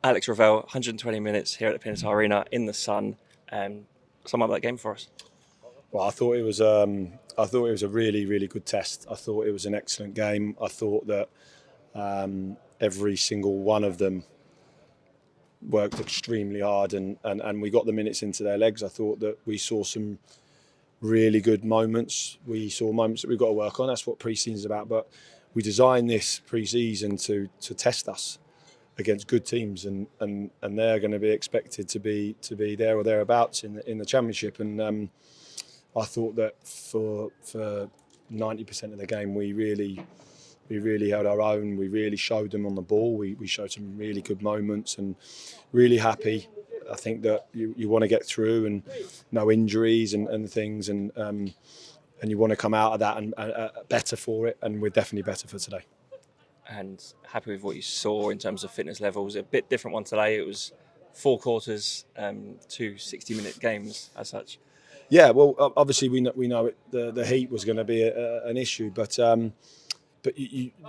Alex Revell, 120 minutes here at the Pinatar Arena in the sun. Sum up that game for us. Well, I thought it was a really, really good test. I thought it was an excellent game. I thought that every single one of them worked extremely hard, and we got the minutes into their legs. I thought that we saw some really good moments. We saw moments that we've got to work on. That's what pre-season is about. But we designed this pre-season to test us against good teams, and they're going to be expected to be there or thereabouts in the championship. And I thought that for 90% of the game, we really held our own. We really showed them on the ball. We showed some really good moments, and really happy. I think that you want to get through and no injuries and things, and you want to come out of that and better for it. And we're definitely better for today. And happy with what you saw in terms of fitness levels. A bit different one today. It was 4 quarters, 2 60-minute games as such. Yeah, well, obviously we know the heat was going to be an issue, but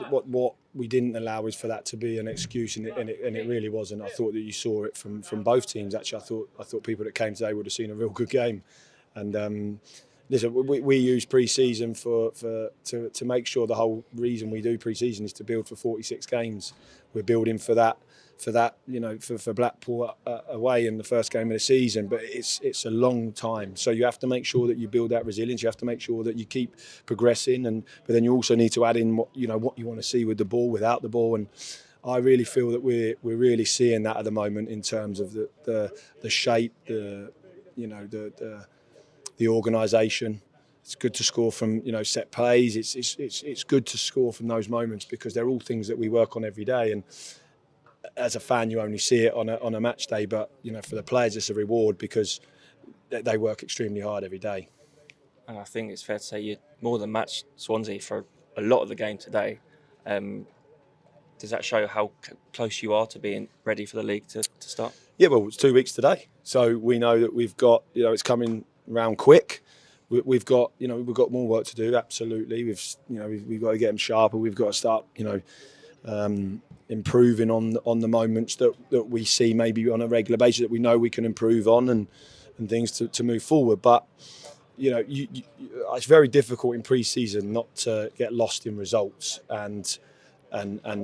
what we didn't allow is for that to be an excuse, and it really wasn't. I thought that you saw it from both teams. Actually, I thought people that came today would have seen a real good game, and listen, we use pre-season to make sure the whole reason we do pre-season is to build for 46 games. We're building for that, for Blackpool away in the first game of the season, but it's a long time. So you have to make sure that you build that resilience. You have to make sure that you keep progressing, but then you also need to add in what you want to see with the ball, without the ball. And I really feel that we're really seeing that at the moment in terms of the shape, the organisation. It's good to score from set plays. It's good to score from those moments, because they're all things that we work on every day. And as a fan, you only see it on a match day, but for the players, it's a reward because they work extremely hard every day. And I think it's fair to say you more than matched Swansea for a lot of the game today. Does that show how close you are to being ready for the league to start? Yeah, well, it's 2 weeks today, so we know that we've got it's coming round quick. We've got more work to do. Absolutely, we've got to get them sharper. We've got to start improving on the moments that we see maybe on a regular basis that we know we can improve on and things to move forward. But it's very difficult in pre-season not to get lost in results and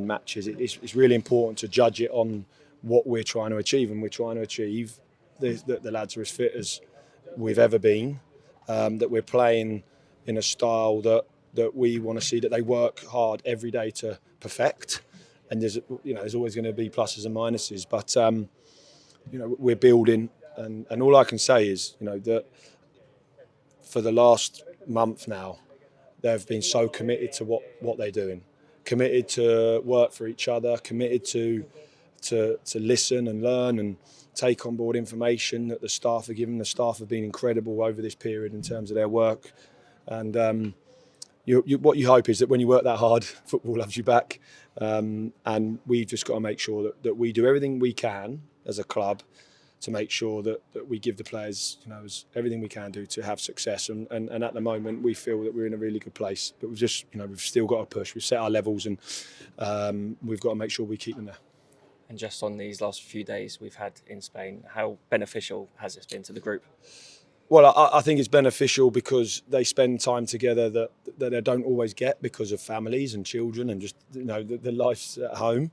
matches. It's really important to judge it on what we're trying to achieve, and we're trying to achieve that the lads are as fit as we've ever been, that we're playing in a style that we want to see, that they work hard every day to perfect. And there's always going to be pluses and minuses, but we're building, and all I can say is that for the last month now, they've been so committed to what they're doing, committed to work for each other, committed to listen and learn and take on board information that the staff are given. The staff have been incredible over this period in terms of their work, and what you hope is that when you work that hard, football loves you back, and we've just got to make sure that we do everything we can as a club to make sure that we give the players everything we can do to have success, and at the moment we feel that we're in a really good place, but we've still got to push. We've set our levels, and we've got to make sure we keep them there. And just on these last few days we've had in Spain, how beneficial has this been to the group? Well, I think it's beneficial because they spend time together that they don't always get because of families and children and just the lives at home.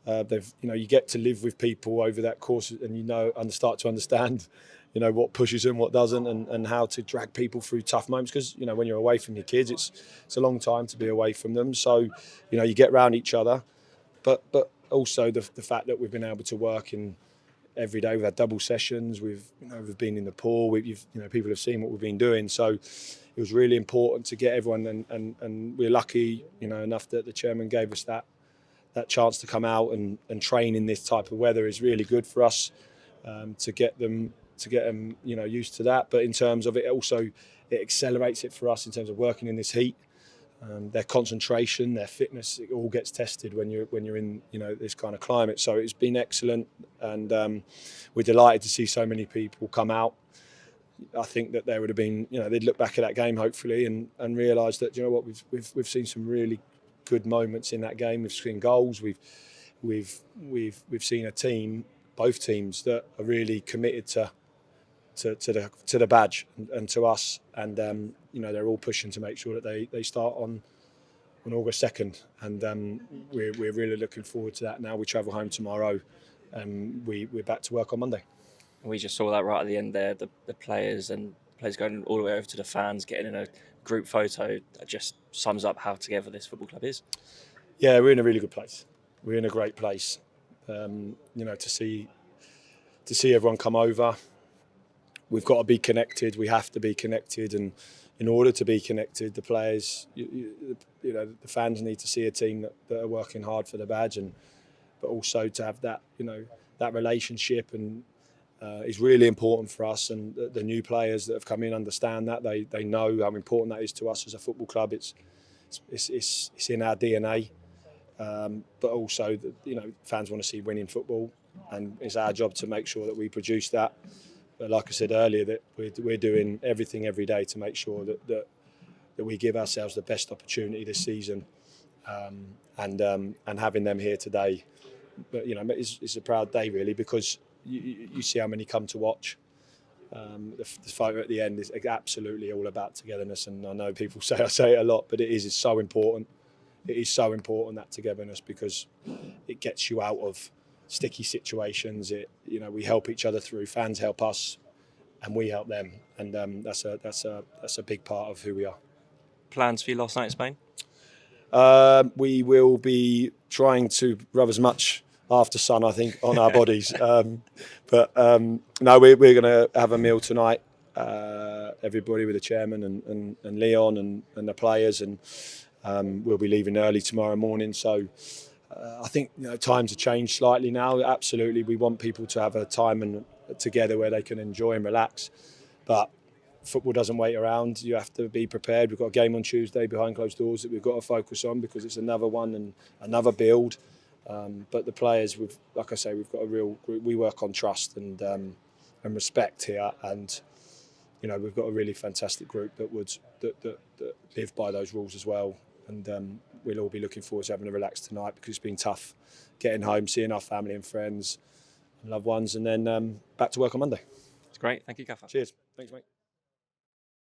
You get to live with people over that course, and start to understand what pushes them, what doesn't, and how to drag people through tough moments. Because when you're away from your kids, it's a long time to be away from them. So you get round each other, but also the fact that we've been able to work in every day. We've had double sessions. We've been in the pool. People have seen what we've been doing. So it was really important to get everyone, and we're lucky enough that the chairman gave us that chance to come out and train in this type of weather. Is really good for us to get them used to that. But in terms of it accelerates it for us in terms of working in this heat. Their concentration, their fitness, it all gets tested when you're in this kind of climate. So it's been excellent, and we're delighted to see so many people come out. I think that there would have been, they'd look back at that game hopefully and realise that we've seen some really good moments in that game. We've seen goals. We've we've seen a team, both teams, that are really committed to the badge and to us, and they're all pushing to make sure that they start on August 2nd, and we're really looking forward to that. Now we travel home tomorrow, and we're back to work on Monday. And we just saw that right at the end there, the players going all the way over to the fans, getting in a group photo. That just sums up how together this football club is. Yeah, we're in a really good place. We're in a great place. To see everyone come over, we've got to be connected. We have to be connected, and in order to be connected, the players, the fans need to see a team that are working hard for the badge, but also to have that that relationship, and is really important for us. And the new players that have come in understand that. They know how important that is to us as a football club. It's in our DNA. But also, fans want to see winning football, and it's our job to make sure that we produce that. But like I said earlier, that we're doing everything every day to make sure that we give ourselves the best opportunity this season, and having them here today. But it's a proud day really, because you see how many come to watch. The photo at the end is absolutely all about togetherness, and I know people I say it a lot, but it's so important. It is so important, that togetherness, because it gets you out of sticky situations. We help each other through. Fans help us, and we help them, and that's a big part of who we are. Plans for you last night in Spain? We will be trying to rub as much after sun, I think, on our bodies. No, we're going to have a meal tonight. Everybody, with the chairman and Leon and the players, and we'll be leaving early tomorrow morning. So I think times have changed slightly now. Absolutely, we want people to have a time together where they can enjoy and relax. But football doesn't wait around. You have to be prepared. We've got a game on Tuesday behind closed doors that we've got to focus on, because it's another one and another build. But the players, like I say, we've got a real group. We work on trust and respect here, and we've got a really fantastic group that live by those rules as well. And we'll all be looking forward to having a relax tonight, because it's been tough getting home, seeing our family and friends and loved ones, and then back to work on Monday. It's great. Thank you, Gaffer. Cheers. Thanks, mate.